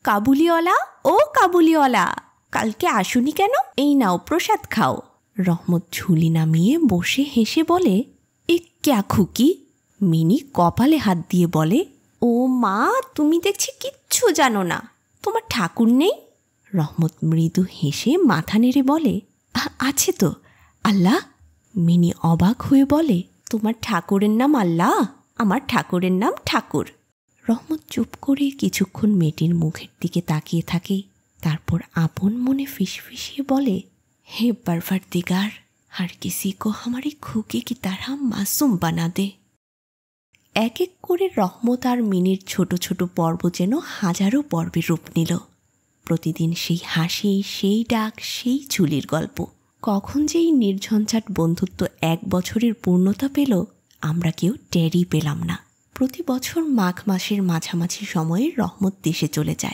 কাবুলিওয়ালা, ও কাবুলিওয়ালা, কালকে আসুনি কেন? এই নাও প্রসাদ খাও। রহমত ঝুলি নামিয়ে বসে হেসে বলে, এ ক্যা খুকি? মিনি কপালে হাত দিয়ে বলে, ও মা, তুমি দেখছি কিচ্ছু জানো না। তোমার ঠাকুর নেই? রহমত মৃদু হেসে মাথা নেড়ে বলে, আছে তো, আল্লাহ। মিনি অবাক হয়ে বলে, তোমার ঠাকুরের নাম আল্লাহ? আমার ঠাকুরের নাম ঠাকুর। রহমত চুপ করে কিছুক্ষণ মেয়েটির মুখের দিকে তাকিয়ে থাকে, তারপর আপন মনে ফিসফিসিয়ে বলে, হে परवरदिगार, हर किसी को हमारी खुकी की तरह मासूम बना दे। এক এক করে রহমত আর মিনির ছোট ছোট পর্ব যেন হাজারো পর্বের রূপ নিল। প্রতিদিন সেই হাসি, সেই ডাক, সেই চুলির গল্প। কখন যে এই নির্ঝঞ্ঝাট বন্ধুত্ব 1 বছরের পূর্ণতা পেল, আমরা কেউ টেরই পেলাম না। প্রতি বছর মাঘ মাসের মাঝামাঝি সময়ে রহমত দেশে চলে যায়।